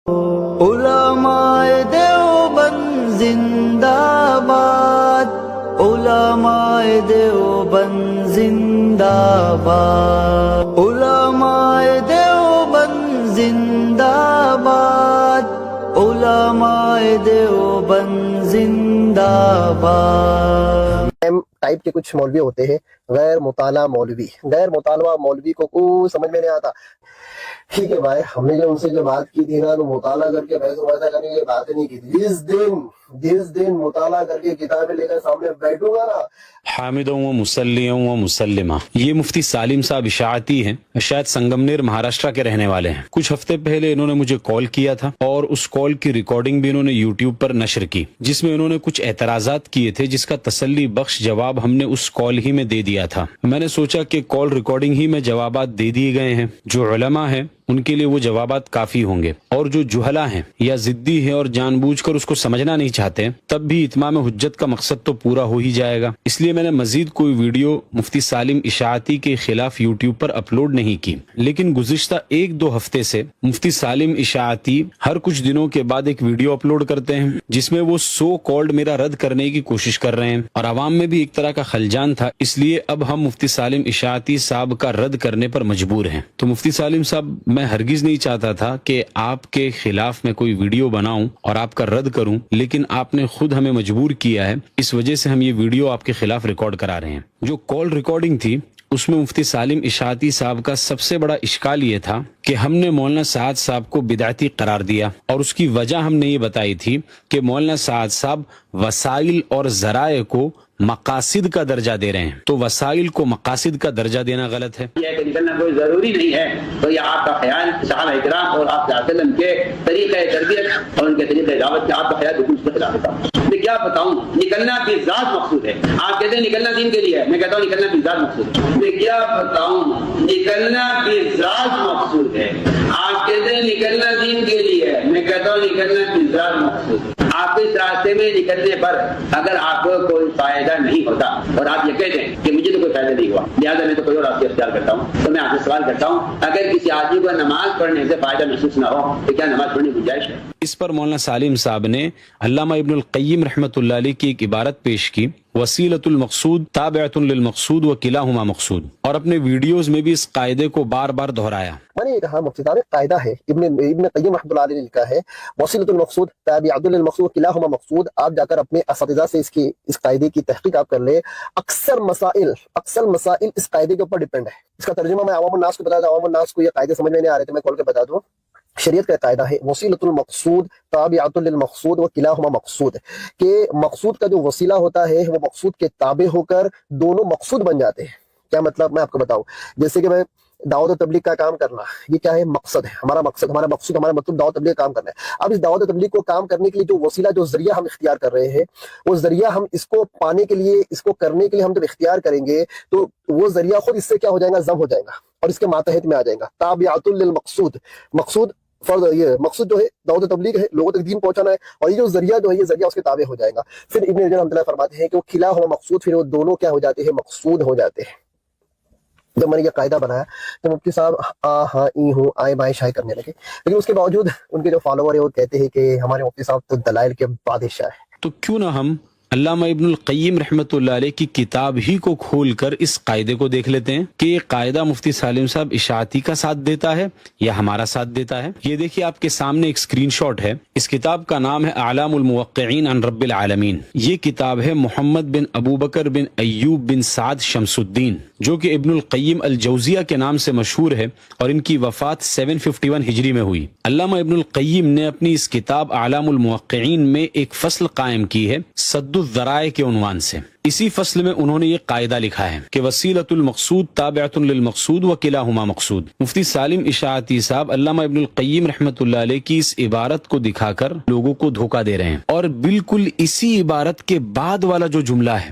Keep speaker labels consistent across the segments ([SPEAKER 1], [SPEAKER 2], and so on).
[SPEAKER 1] علماء دیوبند زندہ باد، علماء دیوبند زندہ باد، علماء دیوبند زندہ باد، علماء دیوبند زندہ باد۔
[SPEAKER 2] ٹائپ کے کچھ مولوی ہوتے ہیں، غیر مطالعہ مولوی۔ غیر مطالعہ مولوی کو کچھ سمجھ میں نہیں آتا۔ ٹھیک ہے بھائی، ہم نے جو ان سے جو بات کی تھی نا، تو مطالعہ کر کے بحث وباحثہ کرنے کی باتیں نہیں کی تھی۔ جس دن مطالعہ کر کے کتابیں لے کر سامنے بیٹھوں گا نا،
[SPEAKER 3] حامدوں و مسلیوں و مسلمہ۔ یہ مفتی سالم صاحب اشاعتی ہیں، شاید سنگمنیر مہاراشٹرا کے رہنے والے ہیں۔ کچھ ہفتے پہلے انہوں نے مجھے کال کیا تھا، اور اس کال کی ریکارڈنگ بھی انہوں نے یوٹیوب پر نشر کی، جس میں انہوں نے کچھ اعتراضات کیے تھے، جس کا تسلی بخش جواب ہم نے اس کال ہی میں دے دیا تھا۔ میں نے سوچا کہ کال ریکارڈنگ ہی میں جوابات دے دیے گئے ہیں، جو علماء ہیں ان کے لیے وہ جوابات کافی ہوں گے، اور جو جہلا ہیں یا ضدی ہیں اور جان بوجھ کر اس کو سمجھنا نہیں چاہتے، تب بھی اتمام حجت کا مقصد تو پورا ہو ہی جائے گا۔ اس لیے میں نے مزید کوئی ویڈیو مفتی سالم اشاعتی کے خلاف یوٹیوب پر اپلوڈ نہیں کی، لیکن گزشتہ 1-2 ہفتے سے مفتی سالم اشاعتی ہر کچھ دنوں کے بعد ایک ویڈیو اپلوڈ کرتے ہیں، جس میں وہ سو کالڈ میرا رد کرنے کی کوشش کر رہے ہیں، اور عوام میں بھی ایک طرح کا خلجان تھا۔ اس لیے اب ہم مفتی سالم اشاعتی صاحب کا رد کرنے پر مجبور ہیں۔ تو مفتی سالم صاحب، میں ہرگز نہیں چاہتا تھا کہ آپ کے خلاف میں کوئی ویڈیو بناؤں اور آپ کا رد کروں، لیکن آپ نے خود ہمیں مجبور کیا ہے، اس وجہ سے ہم یہ ویڈیو آپ کے خلاف ریکارڈ کرا رہے ہیں۔ جو کال ریکارڈنگ تھی، اس میں مفتی سالم اشاعتی صاحب کا سب سے بڑا اشکال یہ تھا کہ ہم نے مولانا سعد صاحب کو بدعتی قرار دیا، اور اس کی وجہ ہم نے یہ بتائی تھی کہ مولانا سعد صاحب وسائل اور ذرائع کو مقاصد کا درجہ دے رہے ہیں، تو وسائل کو مقاصد کا درجہ دینا غلط ہے۔
[SPEAKER 4] یہ کہ نکلنا کوئی ضروری نہیں ہے، تو یہ آپ کا خیال صحابہ اکرام اور آپ صلی اللہ علیہ وسلم کے طریقہ تربیت اور ان کے طریقہ دعوت کے آپ کا خیال بالکل اس کے خلاف ہے۔ میں کیا بتاؤں، نکلنا بھی ذات مقصود ہے۔ آپ کہتے ہیں نکلنا دین کے لیے ہے، میں کہتا ہوں نکلنا بھی ذات مقصود ہے۔ میں کیا بتاؤں، نکلنا بھی ذات مقصود ہے۔ آپ کہتے ہیں نکلنا دین کے لیے ہے، میں کہتا ہوں نکلنا بھی ذات مقصود ہے۔ آپ اس راستے میں نکلنے پر اگر آپ کو کوئی فائدہ نہیں ہوتا اور آپ یہ کہتے ہیں کہ مجھے تو کوئی فائدہ نہیں ہوا، لہٰذا میں تو کوئی اور راستے اختیار کرتا ہوں، تو میں آپ سے سوال کرتا ہوں، اگر کسی آدمی کو نماز پڑھنے سے فائدہ محسوس نہ ہو تو کیا نماز پڑھنے کی گنجائش ہے؟
[SPEAKER 3] اس پر مولانا سالم صاحب نے علامہ ابن القیم رحمۃ اللہ علیہ کی ایک عبارت پیش کی، وسیلۃ المقصود تابعۃ للمقصود وکلاہما مقصود، اور اپنے ویڈیوز میں بھی اس قاعدے کو بار بار دہرایا۔
[SPEAKER 2] میں نے یہ کہا مفتی صاحب قاعدہ ہے، ابن قیم رحمۃ اللہ علیہ نے لکھا ہے، وسیلۃ المقصود تابعۃ للمقصود کلاہما مقصود۔ آپ جا کر اپنے اساتذہ سے اس قاعدے کی تحقیق آپ کر لیں۔ اکثر مسائل اس قاعدے کے اوپر ڈیپینڈ ہے۔ اس کا ترجمہ میں عوام الناس کو بتا دوں، عوام الناس کو یہ قاعدے سمجھ میں نہیں آ رہے تھے، میں کھول کے بتا دوں۔ شریعت کا قاعدہ ہے وسیلۃ المقصود تابعۃ للمقصود وکلاہما مقصود، کہ مقصود کا جو وسیلہ ہوتا ہے وہ مقصود کے تابع ہو کر دونوں مقصود بن جاتے ہیں۔ کیا مطلب، میں آپ کو بتاؤں، جیسے کہ میں دعوت و تبلیغ کا کام کرنا، یہ کیا ہے، مقصد ہے، ہمارا مطلب دعوت و تبلیغ کا کام کرنا ہے۔ اب اس دعوت و تبلیغ کو کام کرنے کے لیے جو وسیلہ، جو ذریعہ ہم اختیار کر رہے ہیں، وہ ذریعہ ہم اس کو پانے کے لیے، اس کو کرنے کے لیے ہم جب اختیار کریں گے تو وہ ذریعہ خود اس سے کیا ہو جائے گا، ضم ہو جائے گا اور اس کے ماتحت میں آ جائے گا۔ تابعۃ للمقصود، مقصود یہ مقصود جو ہے دعوت و تبلیغ ہے، لوگوں تک دین پہنچانا ہے، اور یہ جو ذریعہ جو ہے، یہ ذریعہ اس کے تابع ہو جائے گا۔ پھر ابن رجب رحمۃ اللہ فرماتے ہیں کہ وہ کلاہما مقصود، پھر وہ دونوں کیا ہو جاتے ہیں، مقصود ہو جاتے ہیں۔ جب میں نے یہ قاعدہ بنایا تو مفتی صاحب ہاں ای ہوں آئے بائیں شائع کرنے لگے، لیکن اس کے باوجود ان کے جو فالوور ہیں وہ کہتے ہیں کہ ہمارے مفتی صاحب تو دلائل کے بادشاہ ہیں۔
[SPEAKER 3] تو کیوں نہ ہم علامہ ابن القیم رحمۃ اللہ علیہ کی کتاب ہی کو کھول کر اس قاعدے کو دیکھ لیتے ہیں کہ یہ قاعدہ مفتی سالم صاحب اشاعتی کا ساتھ دیتا ہے یا ہمارا ساتھ دیتا ہے۔ یہ دیکھیے آپ کے سامنے ایک اسکرین شاٹ ہے، اس کتاب کا نام ہے اعلام الموقعین عن رب العالمین۔ یہ کتاب ہے محمد بن ابو بکر بن ایوب بن سعد شمس الدین، جو کہ ابن القیم الجوزیہ کے نام سے مشہور ہے، اور ان کی وفات 751 ہجری میں ہوئی۔ علامہ ابن القیم نے اپنی اس کتاب اعلام الموقعین میں ایک فصل قائم کی ہے سد الذرائع کے عنوان سے۔ اسی فصل میں انہوں نے یہ قاعدہ لکھا ہے کہ وسیلۃ المقصود تابعۃ للمقصود وکلاہما مقصود۔ مفتی سالم اشاعتی صاحب علامہ ابن القیم رحمۃ اللہ علیہ کی اس عبارت کو دکھا کر لوگوں کو دھوکہ دے رہے ہیں، اور بالکل اسی عبارت کے بعد والا جو جملہ ہے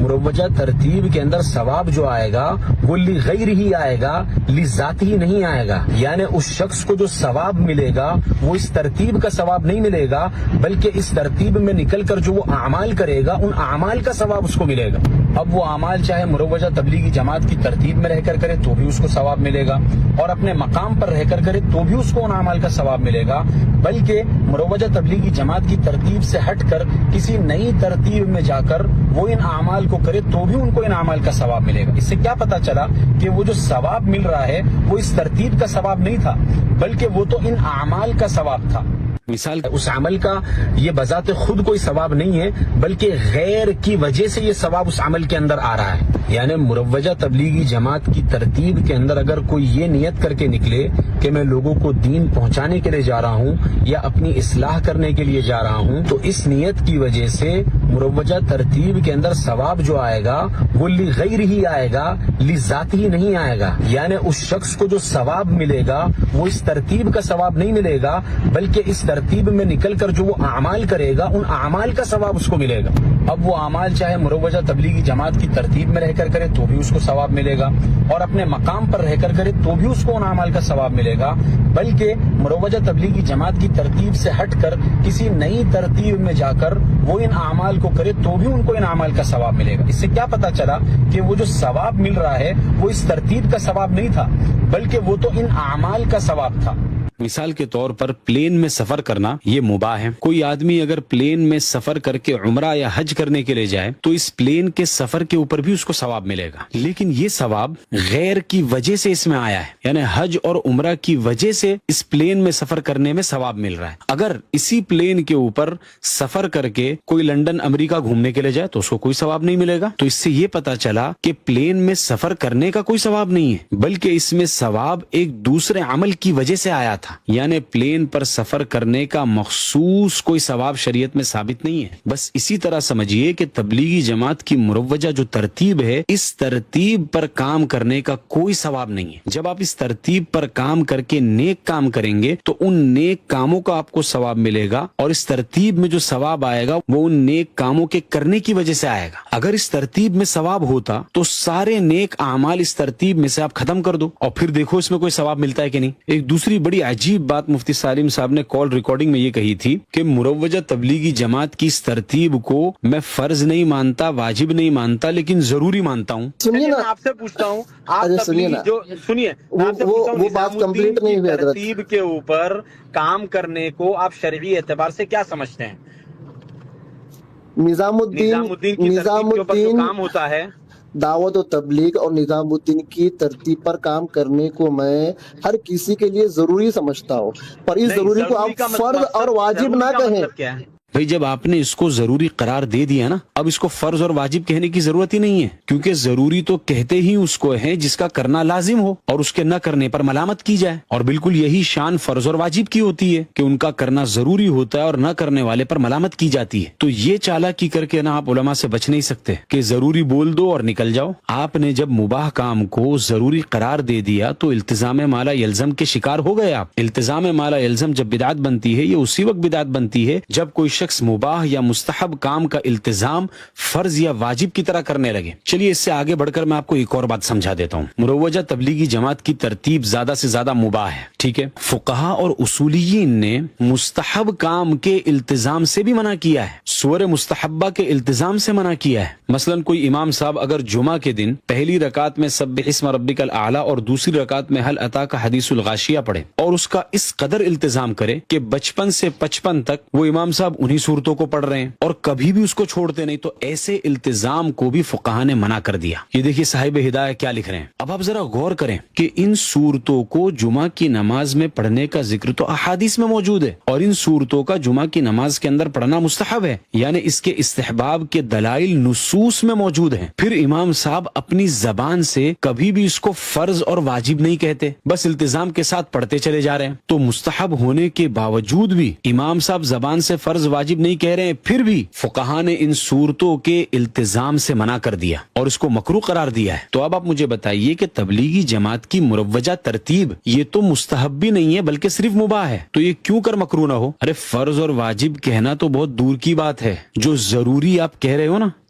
[SPEAKER 3] مروجہ ترتیب کے اندر ثواب جو آئے گا وہ لغیر ہی آئے گا، لذات ہی نہیں آئے گا. یعنی اس شخص کو جو ثواب ملے گا وہ اس ترتیب کا ثواب نہیں ملے گا، بلکہ اس ترتیب میں نکل کر جو وہ اعمال کرے گا ان اعمال کا ثواب اس کو ملے گا. اب وہ اعمال چاہے مروجہ تبلیغی جماعت کی ترتیب میں رہ کر کرے تو بھی اس کو ثواب ملے گا، اور اپنے مقام پر رہ کر کرے تو بھی اس کو ان اعمال کا ثواب ملے گا، بلکہ مروجہ تبلیغی جماعت کی ترتیب سے ہٹ کر کسی نئی ترتیب میں جا کر وہ ان اعمال کو کرے تو بھی ان کو ان اعمال کا ثواب ملے گا. اس سے کیا پتا چلا کہ وہ جو ثواب مل رہا ہے وہ اس ترتیب کا ثواب نہیں تھا، بلکہ وہ تو ان اعمال کا ثواب تھا. مثال اس عمل کا یہ بذات خود کوئی ثواب نہیں ہے، بلکہ غیر کی وجہ سے یہ ثواب اس عمل کے اندر آ رہا ہے. یعنی مروجہ تبلیغی جماعت کی ترتیب کے اندر اگر کوئی یہ نیت کر کے نکلے کہ میں لوگوں کو دین پہنچانے کے لیے جا رہا ہوں یا اپنی اصلاح کرنے کے لیے جا رہا ہوں، تو اس نیت کی وجہ سے مروجہ ترتیب کے اندر ثواب جو آئے گا وہ لغیر ہی آئے گا، لذات ہی نہیں آئے گا. یعنی اس شخص کو جو ثواب ملے گا وہ اس ترتیب کا ثواب نہیں ملے گا، بلکہ اس ترتیب میں نکل کر جو وہ اعمال کرے گا ان اعمال کا ثواب اس کو ملے گا. اب وہ اعمال چاہے مروجہ تبلیغی جماعت کی ترتیب میں رہ کر کرے تو بھی اس کو ثواب ملے گا، اور اپنے مقام پر رہ کر کرے تو بھی اس کو ان اعمال کا ثواب ملے گا، بلکہ مروجہ تبلیغی جماعت کی ترتیب سے ہٹ کر کسی نئی ترتیب میں جا کر وہ ان اعمال کو کرے تو بھی ان کو ان اعمال کا ثواب ملے گا. اس سے کیا پتا چلا کہ وہ جو ثواب مل رہا ہے وہ اس ترتیب کا ثواب نہیں تھا، بلکہ وہ تو ان اعمال کا ثواب تھا. مثال کے طور پر پلین میں سفر کرنا یہ مباح ہے. کوئی آدمی اگر پلین میں سفر کر کے عمرہ یا حج کرنے کے لیے جائے تو اس پلین کے سفر کے اوپر بھی اس کو ثواب ملے گا، لیکن یہ ثواب غیر کی وجہ سے اس میں آیا ہے. یعنی حج اور عمرہ کی وجہ سے اس پلین میں سفر کرنے میں ثواب مل رہا ہے. اگر اسی پلین کے اوپر سفر کر کے کوئی لندن امریکہ گھومنے کے لیے جائے تو اس کو کوئی ثواب نہیں ملے گا. تو اس سے یہ پتا چلا کہ پلین میں سفر کرنے کا کوئی ثواب نہیں ہے، بلکہ اس میں ثواب ایک دوسرے عمل کی وجہ سے آیا تھا. یعنی پلین پر سفر کرنے کا مخصوص کوئی ثواب شریعت میں ثابت نہیں ہے. بس اسی طرح سمجھیے کہ تبلیغی جماعت کی مروجہ جو ترتیب ہے اس ترتیب پر کام کرنے کا کوئی ثواب نہیں ہے. جب آپ اس ترتیب پر کام کر کے نیک کام کریں گے تو ان نیک کاموں کا آپ کو ثواب ملے گا، اور اس ترتیب میں جو ثواب آئے گا وہ ان نیک کاموں کے کرنے کی وجہ سے آئے گا. اگر اس ترتیب میں ثواب ہوتا تو سارے نیک اعمال اس ترتیب میں سے آپ ختم کر دو اور پھر دیکھو اس میں کوئی ثواب ملتا ہے کہ نہیں. ایک دوسری بڑی عجیب بات مفتی سالم صاحب نے کال ریکارڈنگ میں یہ کہی تھی کہ مروجہ تبلیغی جماعت کی اس ترتیب کو میں فرض نہیں مانتا، واجب نہیں مانتا، لیکن ضروری مانتا ہوں.
[SPEAKER 2] سنیے نا،
[SPEAKER 5] میں آپ سے پوچھتا ہوں، آپ
[SPEAKER 2] سنیے نا،
[SPEAKER 5] سنیے
[SPEAKER 2] وہ بات کمپلیٹ نہیں ہوئی حضرت.
[SPEAKER 5] ترتیب کے اوپر کام کرنے کو آپ شرعی اعتبار سے کیا سمجھتے ہیں؟
[SPEAKER 2] نظام الدین
[SPEAKER 5] کی ترتیب کے اوپر جو کام ہوتا ہے،
[SPEAKER 2] دعوت و تبلیغ اور نظام الدین کی ترتیب پر کام کرنے کو میں ہر کسی کے لیے ضروری سمجھتا ہوں، پر اس ضروری کو آپ فرض اور واجب نہ کہیں.
[SPEAKER 3] بھئی جب آپ نے اس کو ضروری قرار دے دیا نا، اب اس کو فرض اور واجب کہنے کی ضرورت ہی نہیں ہے، کیونکہ ضروری تو کہتے ہی اس کو ہے جس کا کرنا لازم ہو اور اس کے نہ کرنے پر ملامت کی جائے. اور بالکل یہی شان فرض اور واجب کی ہوتی ہے کہ ان کا کرنا ضروری ہوتا ہے اور نہ کرنے والے پر ملامت کی جاتی ہے. تو یہ چالاکی کر کے نا آپ علماء سے بچ نہیں سکتے کہ ضروری بول دو اور نکل جاؤ. آپ نے جب مباح کام کو ضروری قرار دے دیا تو التزام مالا یلزم کے شکار ہو گئے آپ. التزام مالا یلزم جب بدعت بنتی ہے یہ اسی وقت بدعت بنتی ہے جب کوئی شخص مباح یا مستحب کام کا التزام فرض یا واجب کی طرح کرنے لگے. چلیے اس سے آگے بڑھ کر میں آپ کو ایک اور بات سمجھا دیتا ہوں. مروجہ تبلیغی جماعت کی ترتیب زیادہ سے زیادہ مباح ہے، ٹھیک ہے. فقہا اور اصولیین نے مستحب کام کے التزام سے بھی منع کیا ہے، سور مستحبہ کے التزام سے منع کیا ہے. مثلا کوئی امام صاحب اگر جمعہ کے دن پہلی رکعت میں سبح اسم ربک الاعلی اور دوسری رکعت میں حل اتاک حدیث الغاشیہ پڑھے اور اس کا اس قدر التزام کرے کہ 55 سے 55 تک وہ امام صاحب انہی صورتوں کو پڑھ رہے ہیں اور کبھی بھی اس کو چھوڑتے نہیں، تو ایسے التزام کو بھی فقہا نے منع کر دیا. یہ دیکھیے صاحب ہدایہ کیا لکھ رہے ہیں. اب آپ ذرا غور کریں کہ ان صورتوں کو جمعہ کی نماز میں پڑھنے کا ذکر تو احادیث میں موجود ہے اور ان صورتوں کا جمعہ کی نماز کے اندر پڑھنا مستحب ہے، یعنی اس کے استحباب کے دلائل نصوص میں موجود ہیں. پھر امام صاحب اپنی زبان سے کبھی بھی اس کو فرض اور واجب نہیں کہتے، بس التزام کے ساتھ پڑھتے چلے جا رہے ہیں. تو مستحب ہونے کے باوجود بھی امام صاحب زبان سے فرض واجب نہیں کہہ رہے ہیں، پھر بھی فقہا نے ان صورتوں کے التزام سے منع کر دیا اور اس کو مکروہ قرار دیا ہے. تو اب آپ مجھے بتائیے کہ تبلیغی جماعت کی مروجہ ترتیب یہ تو مستحب بھی نہیں ہے بلکہ صرف مباح ہے، تو یہ کیوں کر مکروہ نہ ہو؟ ارے فرض اور واجب کہنا تو بہت دور کی بات ہے، جو ضروری آپ کہہ رہے ہو نا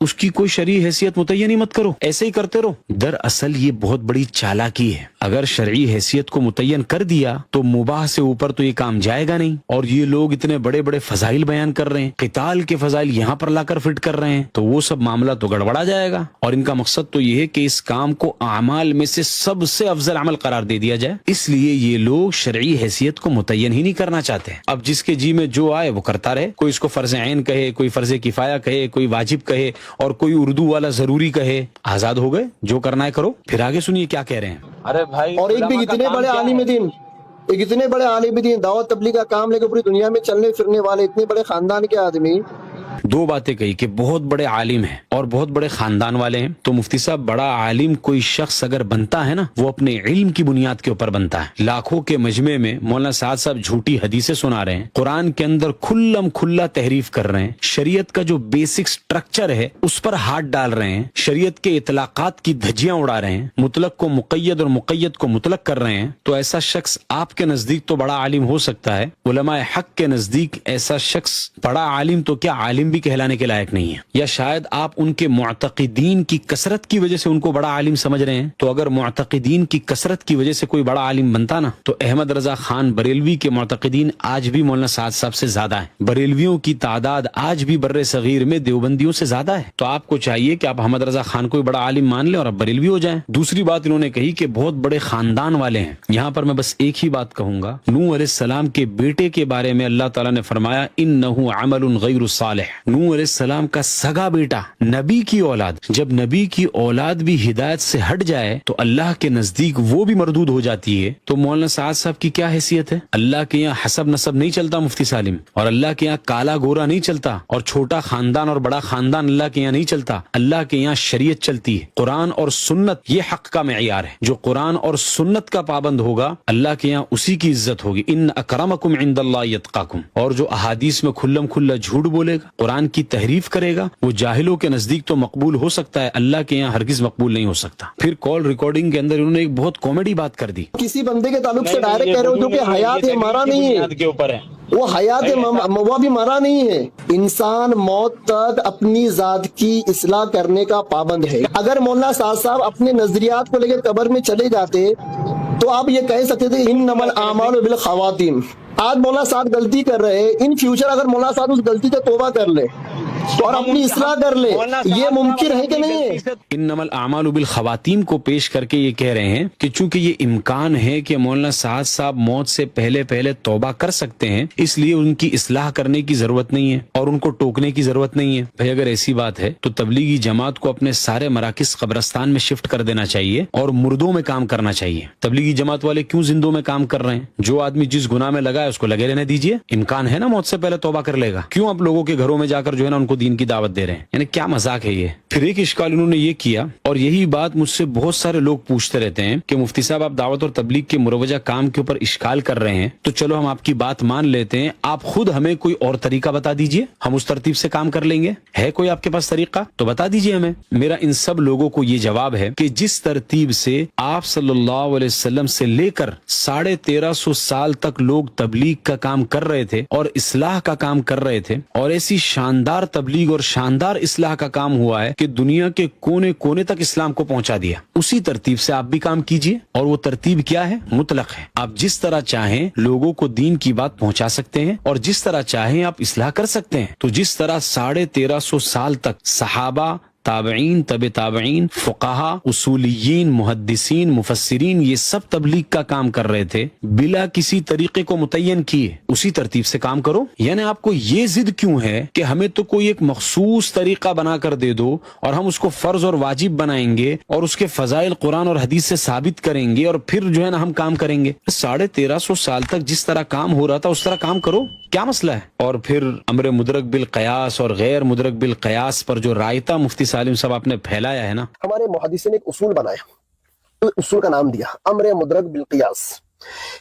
[SPEAKER 3] اس کی کوئی شرعی حیثیت متعین ہی مت کرو, ایسے ہی کرتے رہو. دراصل یہ بہت بڑی چالاکی ہے. اگر شرعی حیثیت کو متعین کر دیا تو مباح سے اوپر تو یہ کام جائے گا نہیں. اور یہ لوگ اتنے بڑے بڑے فضائل بیان کر رہے ہیں, قتال کے فضائل یہاں پر لا کر فٹ کر رہے ہیں, تو وہ سب معاملہ تو گڑبڑا جائے گا. اور ان کا مقصد تو یہ ہے کہ اس کام کو اعمال میں سے سب سے افضل عمل قرار دے دیا جائے. اس لیے یہ لوگ شرعی حیثیت کو متعین ہی نہیں کرنا چاہتے. اب جس کے جی میں جو آئے وہ کرتا رہے. کوئی اس کو فرض عین کہے, کوئی فرض کفایہ کہے, کوئی واجب کہے, اور کوئی اردو والا ضروری کہے. آزاد ہو گئے, جو کرنا ہے کرو. پھر آگے سنیے کیا کہہ رہے ہیں.
[SPEAKER 5] ارے بھائی,
[SPEAKER 2] اور ایک بھی اتنے بڑے عالم دین, ایک اتنے بڑے عالم دین, دعوت تبلیغ کا کام لے کے پوری دنیا میں چلنے پھرنے والے اتنے بڑے خاندان کے آدمی,
[SPEAKER 3] دو باتیں کہی کہ بہت بڑے عالم ہیں اور بہت بڑے خاندان والے ہیں. تو مفتی صاحب, بڑا عالم کوئی شخص اگر بنتا ہے نا, وہ اپنے علم کی بنیاد کے اوپر بنتا ہے. لاکھوں کے مجمع میں مولانا سعد صاحب جھوٹی حدیثیں سنا رہے ہیں, قرآن کے اندر کھلم کھلا تحریف کر رہے ہیں, شریعت کا جو بیسک سٹرکچر ہے اس پر ہاتھ ڈال رہے ہیں, شریعت کے اطلاقات کی دھجیاں اڑا رہے ہیں, مطلق کو مقید اور مقید کو مطلق کر رہے ہیں. تو ایسا شخص آپ کے نزدیک تو بڑا عالم ہو سکتا ہے, علماء حق کے نزدیک ایسا شخص بڑا عالم تو کیا عالم بھی کہلانے کے لائق نہیں ہے. یا شاید آپ ان کے معتقدین کی کثرت کی وجہ سے ان کو بڑا عالم سمجھ رہے ہیں. تو اگر معتقدین کی کثرت کی وجہ سے کوئی بڑا عالم بنتا نا, تو احمد رضا خان بریلوی کے معتقدین آج بھی مولانا سعد صاحب سے زیادہ ہیں. بریلویوں کی تعداد آج بھی بر صغیر میں دیوبندیوں سے زیادہ ہے. تو آپ کو چاہیے کہ آپ احمد رضا خان کو بڑا عالم مان لیں اور اب بریلوی ہو جائیں. دوسری بات انہوں نے کہی کہ بہت بڑے خاندان والے ہیں. یہاں پر میں بس ایک ہی بات کہوں گا, نوح علیہ السلام کے بیٹے کے بارے میں اللہ تعالیٰ نے فرمایا انہ عمل غیر صالح. نوح علیہ السلام کا سگا بیٹا, نبی کی اولاد, جب نبی کی اولاد بھی ہدایت سے ہٹ جائے تو اللہ کے نزدیک وہ بھی مردود ہو جاتی ہے. تو مولانا سعد صاحب کی کیا حیثیت ہے؟ اللہ کے یہاں حسب نسب نہیں چلتا مفتی سالم, اور اللہ کے یہاں کالا گورا نہیں چلتا, اور چھوٹا خاندان اور بڑا خاندان اللہ کے یہاں نہیں چلتا. اللہ کے یہاں شریعت چلتی ہے, قرآن اور سنت یہ حق کا معیار ہے. جو قرآن اور سنت کا پابند ہوگا اللہ کے یہاں اسی کی عزت ہوگی. ان اکرمکم عند اللہ یتقاکم. اور جو احادیث میں کھلم کھلا جھوٹ بولے گا, قرآن کی تحریف کرے گا, وہ جاہلوں کے نزدیک تو مقبول ہو سکتا ہے, اللہ کے یہاں ہرگز مقبول نہیں ہو سکتا. پھر کال ریکارڈنگ کے اندر انہوں نے ایک بہت کامیڈی بات کر دی.
[SPEAKER 2] کسی بندے کے تعلق سے ڈائریکٹ کہہ رہے ہو جو کہ حیات ہے, مارا نہیں ہے,
[SPEAKER 5] کے اوپر ہے.
[SPEAKER 2] وہ حیات وہ بھی مرا نہیں ہے. انسان موت تک اپنی ذات کی اصلاح کرنے کا پابند ہے. اگر مولانا سعد صاحب اپنے نظریات کو لے کے قبر میں چلے جاتے تو آپ یہ کہہ سکتے تھے انما الاعمال بالخواتیم. آج مولانا صاحب غلطی کر رہے ہیں, ان فیوچر اگر مولانا صاحب اس غلطی سے توبہ کر لے اور اپنی اصلاح کر لے, یہ ممکن ہے کہ نہیں ہے؟
[SPEAKER 3] انما الاعمال بالخواتیم کو پیش کر کے یہ کہہ رہے ہیں کہ چونکہ یہ امکان ہے کہ مولانا سعد صاحب موت سے پہلے توبہ کر سکتے ہیں, اس لیے ان کی اصلاح کرنے کی ضرورت نہیں ہے اور ان کو ٹوکنے کی ضرورت نہیں ہے. بھائی اگر ایسی بات ہے تو تبلیغی جماعت کو اپنے سارے مراکز قبرستان میں شفٹ کر دینا چاہیے اور مردوں میں کام کرنا چاہیے. تبلیغی جماعت والے کیوں زندوں میں کام کر رہے ہیں؟ جو آدمی جس گناہ میں لگا ہے اس کو لگے رہنے دیجیے, امکان ہے نا موت سے پہلے توبہ کر لے گا. کیوں آپ لوگوں کے گھروں میں جا کر جو ہے نا ان کو دین کی دعوت دے رہے ہیں؟ یعنی کیا مذاق ہے یہ. پھر ایک اشکال انہوں نے یہ کیا, اور یہی بات مجھ سے بہت سارے لوگ پوچھتے رہتے ہیں کہ مفتی صاحب آپ دعوت اور تبلیغ کے مروجہ کام کے اوپر اشکال کر رہے ہیں, تو چلو ہم آپ کی بات مان لیتے ہیں, آپ خود ہمیں کوئی اور طریقہ بتا دیجئے, ہم اس ترتیب سے کام کر لیں گے. ہے کوئی آپ کے پاس طریقہ تو بتا دیجئے ہمیں. میرا ان سب لوگوں کو یہ جواب ہے کہ جس ترتیب سے آپ صلی اللہ علیہ وسلم سے لے کر 1350 سال تک لوگ تبلیغ کا کام کر رہے تھے اور اصلاح کا کام کر رہے تھے, اور ایسی شاندار تبلیغ اور شاندار اصلاح کا کام ہوا ہے کہ دنیا کے کونے کونے تک اسلام کو پہنچا دیا, اسی ترتیب سے آپ بھی کام کیجئے. اور وہ ترتیب کیا ہے؟ مطلق ہے. آپ جس طرح چاہیں لوگوں کو دین کی بات پہنچا سکتے ہیں اور جس طرح چاہیں آپ اصلاح کر سکتے ہیں. تو جس طرح 1350 سال تک صحابہ, تابعین, طب تابعین, فقہا, اصولیین, محدثین, مفسرین یہ سب تبلیغ کا کام کر رہے تھے بلا کسی طریقے کو متعین کیے, اسی ترتیب سے کام کرو. یعنی آپ کو یہ ضد کیوں ہے کہ ہمیں تو کوئی ایک مخصوص طریقہ بنا کر دے دو اور ہم اس کو فرض اور واجب بنائیں گے اور اس کے فضائل قرآن اور حدیث سے ثابت کریں گے اور پھر جو ہے نا ہم کام کریں گے. 1350 سال تک جس طرح کام ہو رہا تھا اس طرح کام کرو, کیا مسئلہ ہے؟ اور پھر امر مدرک بالقیاس اور غیر مدرک بالقیاس پر جو رائتا مفتی سالم صاحب آپ نے پھیلایا ہے نا,
[SPEAKER 2] ہمارے محدثین نے ایک اصول بنایا, تو اصول کا نام دیا امر مدرک بالقیاس,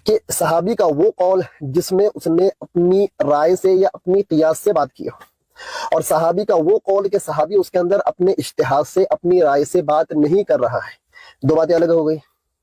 [SPEAKER 2] کہ صحابی کا وہ قول جس میں اس نے اپنی رائے سے یا اپنی قیاس سے بات کی, اور صحابی کا وہ قول کہ صحابی اس کے اندر اپنے اجتہاد سے اپنی رائے سے بات نہیں کر رہا ہے. دو باتیں الگ ہو گئی.